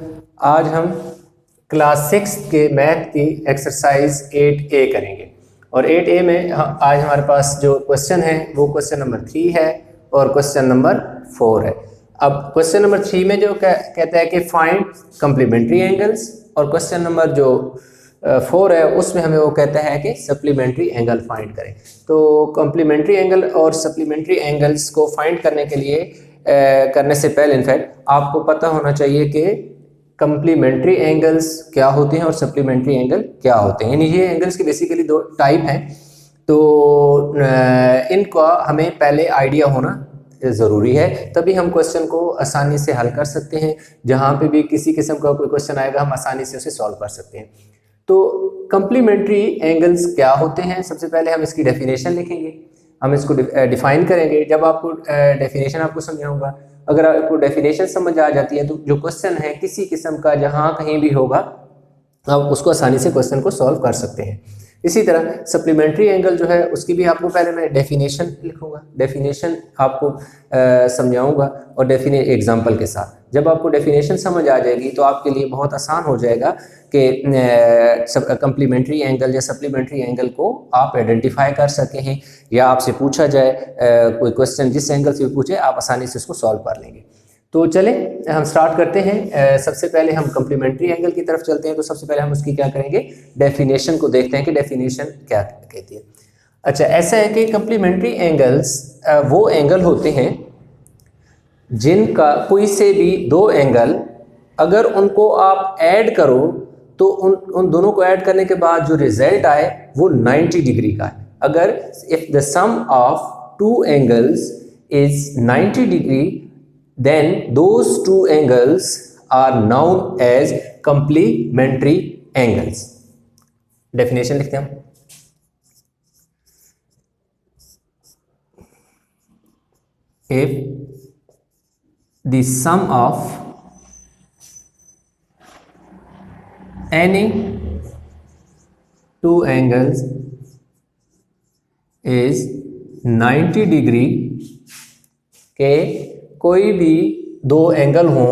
आज हम क्लास 6 के मैथ की एक्सरसाइज 8A करेंगे और 8A में आज हमारे पास जो क्वेश्चन है वो क्वेश्चन नंबर 3 है और क्वेश्चन नंबर 4 है। अब क्वेश्चन नंबर 3 में जो कहता है कि फाइंड कम्प्लीमेंट्री एंगल्स और क्वेश्चन नंबर जो 4 है उसमें हमें वो कहता है कि सप्लीमेंट्री एंगल फाइंड करें। तो कम्प्लीमेंट्री एंगल और सप्लीमेंट्री एंगल्स को फाइंड करने के लिए करने से पहले इनफैक्ट आपको पता होना चाहिए कि कम्प्लीमेंट्री एंगल्स क्या होते हैं और सप्लीमेंट्री एंगल क्या होते हैं। यानी ये एंगल्स के बेसिकली दो टाइप हैं, तो इनका हमें पहले आइडिया होना ज़रूरी है, तभी हम क्वेश्चन को आसानी से हल कर सकते हैं। जहाँ पे भी किसी किस्म का कोई क्वेश्चन आएगा हम आसानी से उसे सॉल्व कर सकते हैं। तो कम्प्लीमेंट्री एंगल्स क्या होते हैं, सबसे पहले हम इसकी डेफिनेशन लिखेंगे, हम इसको डिफाइन करेंगे। जब आपको डेफिनेशन आपको समझाऊंगा, अगर आपको डेफिनेशन समझ आ जाती है तो जो क्वेश्चन है किसी किस्म का जहाँ कहीं भी होगा आप उसको आसानी से क्वेश्चन को सॉल्व कर सकते हैं। इसी तरह सप्लीमेंट्री एंगल जो है उसकी भी आपको पहले मैं डेफिनेशन लिखूंगा, डेफिनेशन आपको समझाऊंगा और एग्जांपल के साथ। जब आपको डेफिनेशन समझ आ जाएगी तो आपके लिए बहुत आसान हो जाएगा कि कम्प्लीमेंट्री एंगल या सप्लीमेंट्री एंगल को आप आइडेंटिफाई कर सके हैं, या आपसे पूछा जाए कोई क्वेश्चन जिस एंगल से भी पूछे आप आसानी से उसको सॉल्व कर लेंगे। तो चले हम स्टार्ट करते हैं। सबसे पहले हम कम्प्लीमेंट्री एंगल की तरफ चलते हैं। तो सबसे पहले हम उसकी क्या करेंगे, डेफिनेशन को देखते हैं कि डेफिनेशन क्या कहती है। अच्छा, ऐसा है कि कम्प्लीमेंट्री एंगल्स वो एंगल होते हैं जिनका कोई से भी दो एंगल अगर उनको आप ऐड करो तो उन दोनों को ऐड करने के बाद जो रिजल्ट आए वो 90 डिग्री का है। अगर if the sum of two angles is 90 degree then those two angles are known as complementary angles. Definition लिखते हैं हम। If the sum of any two angles is 90 degree के कोई भी दो एंगल हों,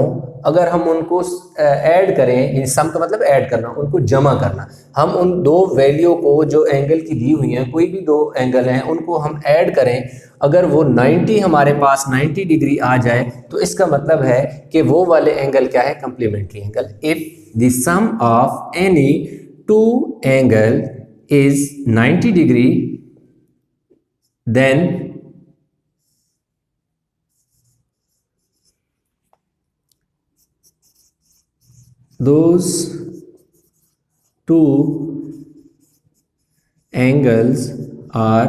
अगर हम उनको ऐड करें, सम का मतलब ऐड करना, उनको जमा करना, हम उन दो वैल्यू को जो एंगल की दी हुई हैं, कोई भी दो एंगल हैं उनको हम ऐड करें, अगर वो 90 हमारे पास 90 डिग्री आ जाए तो इसका मतलब है कि वो वाले एंगल क्या है, complementary angle. If the sum of any two angle is 90 degree then those two angles are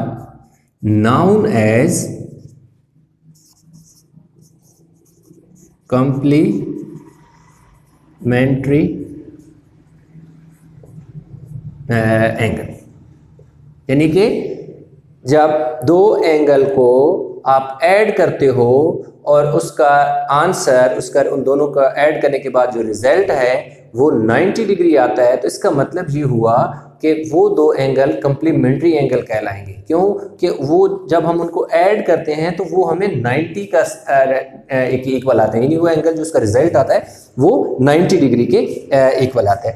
known as complementary angle. यानी कि जब दो एंगल को आप ऐड करते हो और उसका आंसर, उसका उन दोनों का ऐड करने के बाद जो रिजल्ट है वो 90 डिग्री आता है, तो इसका मतलब ये हुआ कि वो दो एंगल कम्प्लीमेंट्री एंगल कहलाएंगे। क्यों कि वो जब हम उनको ऐड करते हैं तो वो हमें 90 का इक्वल आता है, यानी वो एंगल जो उसका रिजल्ट आता है वो 90 डिग्री के इक्वल आता है।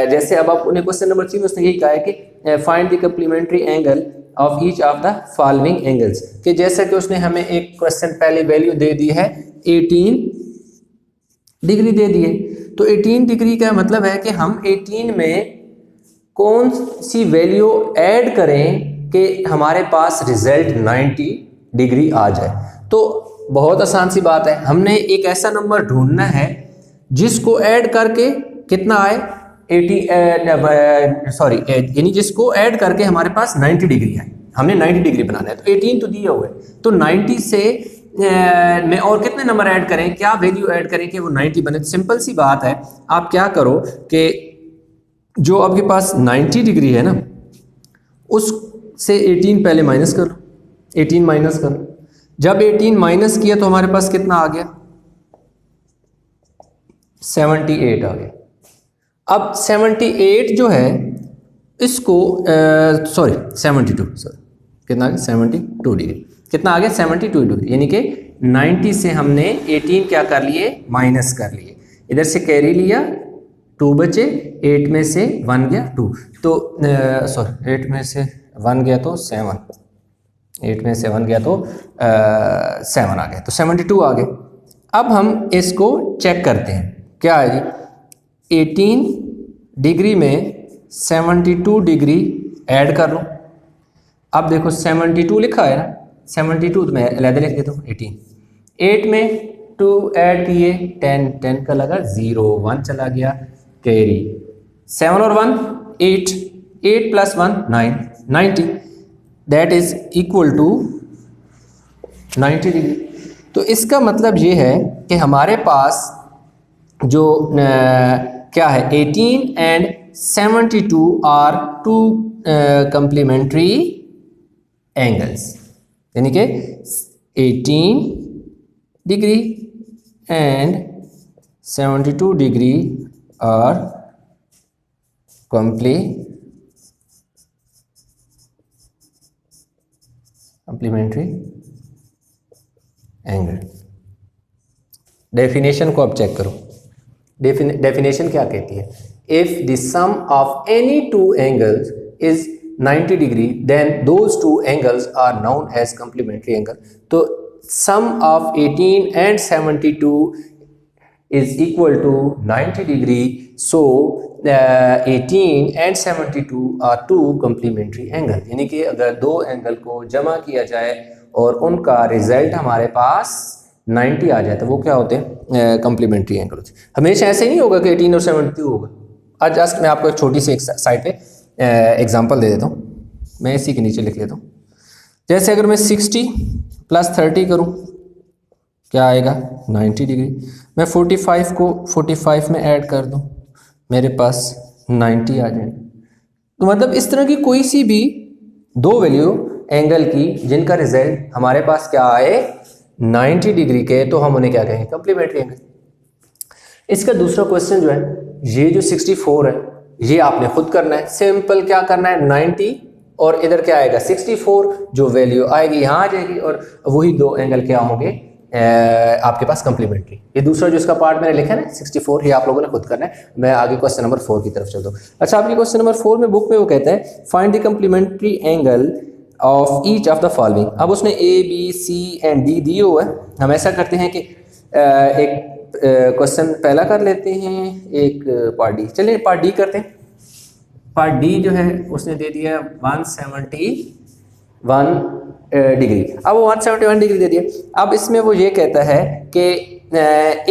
जैसे अब आप उन्हें क्वेश्चन नंबर 3 में उसने यही कहा है कि find the complementary angle of each of the following angles, कि जैसे कि उसने हमें एक क्वेश्चन पहली वैल्यू दे दी है 18 डिग्री दे दी है, तो 18 डिग्री का मतलब है कि हम 18 में कौन सी वैल्यू ऐड करें कि हमारे पास रिजल्ट 90 डिग्री आ जाए। तो बहुत आसान सी बात है, हमने एक ऐसा नंबर ढूंढना है जिसको ऐड करके कितना आए, यानी जिसको ऐड करके हमारे पास 90 डिग्री है, हमने 90 डिग्री बनाना है। तो 18 तो दिया हुआ है, तो 90 से में और कितने नंबर ऐड करें, क्या वैल्यू ऐड करें कि वो 90 बने। सिंपल सी बात है, आप क्या करो कि जो आपके पास 90 डिग्री है ना उससे 18 पहले माइनस कर लो, 18 माइनस कर लो। जब 18 माइनस किया तो हमारे पास कितना आ गया, 78 आ गया। अब 78 जो है इसको 72 कितना आ गया, 72 डिग्री। कितना आ गया, 72 डिग्री। यानी कि 90 से हमने 18 क्या कर लिए, माइनस कर लिए। इधर से कैरी लिया, 2 बचे, 8 में से 1 गया 2, तो सॉरी 8 में से 1 गया तो 7, 8 में से 1 गया तो 7 आ गए, तो 72 आ गए। अब हम इसको चेक करते हैं, क्या है जी, 18 डिग्री में 72 डिग्री ऐड कर लो। अब देखो 72 लिखा है ना, 72 तो मैं अलग लिख देता हूँ 18, 8 में 2 ऐड किए, 10 का लगा 0, 1 चला गया, कैरी 7 और 1 8, 8 plus 1 9, 90, that is equal to 90 degree. तो इसका मतलब ये है कि हमारे पास जो क्या है, 18 एंड 72 आर 2 कंप्लीमेंट्री एंगल्स, यानी कि 18 degree and 72 degree are complementary angle. Definition को अब चेक करो, डेफिनेशन क्या कहती है, if the sum of any two angles is 90 degree then those two angles are known as complementary angle. तो sum of 18 and 72 is equal to 90 degree, so 18 and 72 are two complementary angle, यानी कि अगर दो angle को जमा किया जाए और उनका रिजल्ट हमारे पास 90 आ जाए तो वो क्या होते हैं, कंप्लीमेंट्री एंगल होते हैं। हमेशा ऐसे नहीं होगा कि 18 और 72 होगा। आज जस्ट मैं आपको एक छोटी सी एक साइड पे एग्जांपल दे देता हूँ, मैं इसी के नीचे लिख लेता हूँ। जैसे अगर मैं 60 + 30 करूँ, क्या आएगा, 90 डिग्री। मैं 45 को 45 में ऐड कर दूं, मेरे पास 90 आ जाए। तो मतलब इस तरह की कोई सी भी दो वैल्यू एंगल की जिनका रिजल्ट हमारे पास क्या आए 90 डिग्री के, तो हम उन्हें क्या कहेंगे, कंप्लीमेंट्री एंगल। इसका दूसरा क्वेश्चन जो है, ये जो 64 है ये आपने खुद करना है। सिंपल क्या करना है, 90 और इधर क्या आएगा 64, जो वैल्यू आएगी यहाँ आ जाएगी और वही दो एंगल क्या होंगे आपके पास कंप्लीमेंट्री। ये दूसरा जो इसका पार्ट मैंने लिखा है ना 64, ये आप लोगों ने खुद करना है। मैं आगे क्वेश्चन नंबर 4 की तरफ चलता हूँ। अच्छा, आपके क्वेश्चन नंबर 4 में बुक में वो कहता है find the complementary angle of each of the following. अब उसने A, B, C and D दिए हुआ है। हम ऐसा करते हैं कि एक क्वेश्चन पहला कर लेते हैं, एक पार्ट डी। चलिए पार्ट डी करते हैं। पार्ट डी जो है उसने दे दिया 171 डिग्री। अब वो 171 डिग्री दे दिया। अब इसमें वो ये कहता है कि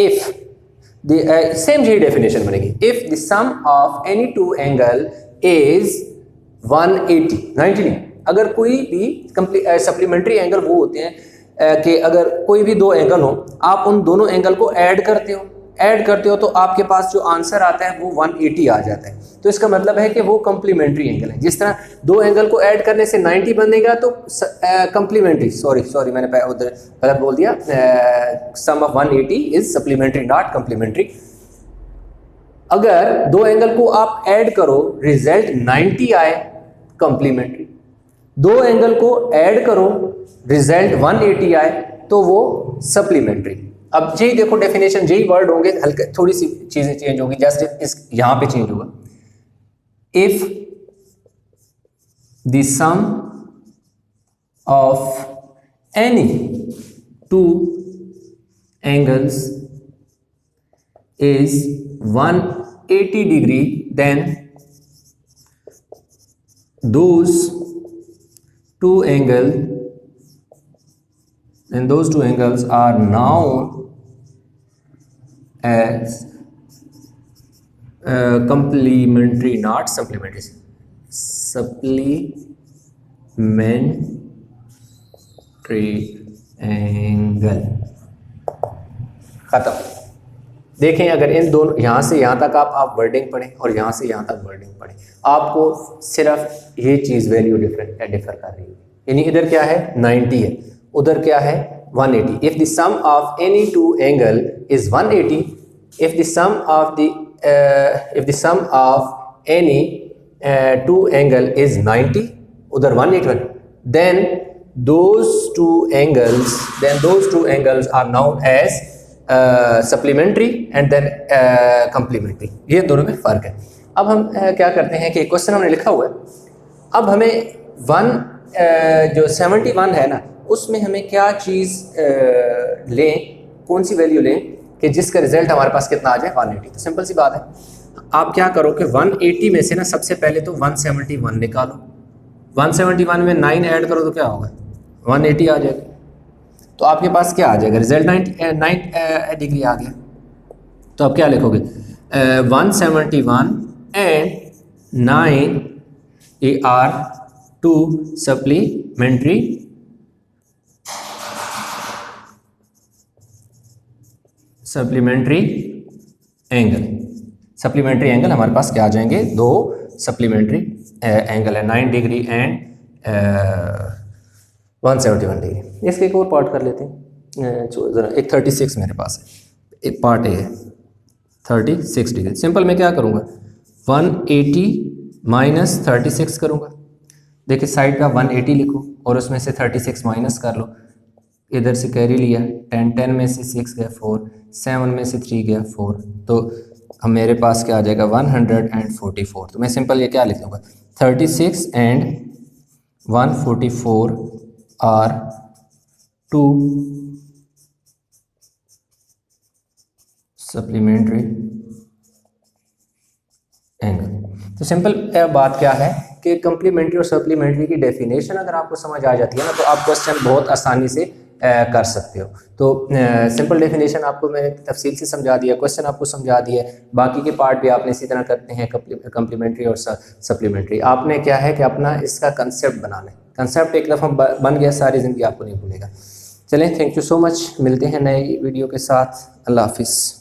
इफ सेम यही डेफिनेशन बनेगी, if the sum of any two angle is 180 90 degree. अगर कोई भी सप्लीमेंट्री एंगल वो होते हैं कि अगर कोई भी दो एंगल हो, आप उन दोनों एंगल को ऐड करते हो तो आपके पास जो आंसर आता है वो 180 आ जाता है। तो इसका मतलब है कि वो कंप्लीमेंट्री एंगल है। जिस तरह दो एंगल को ऐड करने से 90 बनेगा तो कंप्लीमेंट्री, सॉरी मैंने उधर गलत बोल दिया, sum of 180 is supplementary not complementary. अगर दो एंगल को आप ऐड करो, रिजल्ट 90 आए, कंप्लीमेंट्री। दो एंगल को ऐड करो, रिजल्ट 180 आए, तो वो सप्लीमेंट्री। अब यही देखो डेफिनेशन, यही वर्ड होंगे, हल्के थोड़ी सी चीजें चेंज होगी, जस्ट इस यहां पे चेंज होगा। If the sum of any two angles is 180 degree then those two angles are known as complementary, not supplementary, supplementary angle। खत्म। देखें, अगर इन दोनों यहाँ से यहाँ तक आप वर्डिंग पढ़ें और यहाँ से यहाँ तक वर्डिंग पढ़ें, आपको सिर्फ ये चीज़ वैल्यू डिफर कर रही है। यानी इधर क्या है 90 है, उधर क्या है 180। If the sum of any two angle is 180, if the sum of any two angle is 90, उधर 181, then those two angles are known as supplementary and then complementary, ये दोनों में फ़र्क है। अब हम क्या करते हैं कि क्वेश्चन हमने लिखा हुआ है, अब हमें जो 71 है ना, उसमें हमें क्या चीज़ लें, कौन सी वैल्यू लें कि जिसका रिजल्ट हमारे पास कितना आ जाए 180। तो सिंपल सी बात है, आप क्या करो कि 180 में से ना सबसे पहले तो 171 निकालो, 171 में 9 ऐड करो तो क्या होगा 180 आ जाएगा। तो आपके पास क्या आ जाएगा रिजल्ट 9 डिग्री आ गया। तो आप क्या लिखोगे 171 and 9 are 2 supplementary angle. Supplementary angle हमारे पास क्या आ जाएंगे, 2 सप्लीमेंट्री एंगल है, 9 डिग्री एंड 171 डिग्री। इसके एक और पार्ट कर लेते हैं, ज़रा एक 36 मेरे पास है, एक पार्ट ए है 36 डिग्री। सिंपल मैं क्या करूँगा 180 माइनस 36 करूँगा। देखिए साइड का 180 लिखो और उसमें से 36 माइनस कर लो, इधर से कैरी लिया, 10 में से 6 गया 4, 7 में से 3 गया 4, तो हम मेरे पास क्या आ जाएगा 144। तो मैं सिंपल ये क्या लिख लूँगा 36 एंड 144 आर 2 सप्लीमेंट्री एंगल। तो सिंपल बात क्या है कि कम्प्लीमेंट्री और सप्लीमेंट्री की डेफिनेशन अगर आपको समझ आ जाती है ना, तो आप क्वेश्चन बहुत आसानी से कर सकते हो। तो सिंपल डेफिनेशन आपको मैंने तफसील से समझा दिया, क्वेश्चन आपको समझा दिया, बाकी के पार्ट भी आपने इसी तरह करते हैं कम्प्लीमेंट्री और सप्लीमेंट्री। आपने क्या है कि अपना इसका कंसेप्ट बनाना है, कंसेप्ट एक दफ़ा बन गया सारी ज़िंदगी आपको नहीं भूलेगा। चलें, थैंक यू सो मच, मिलते हैं नए वीडियो के साथ, अल्लाह हाफिज़।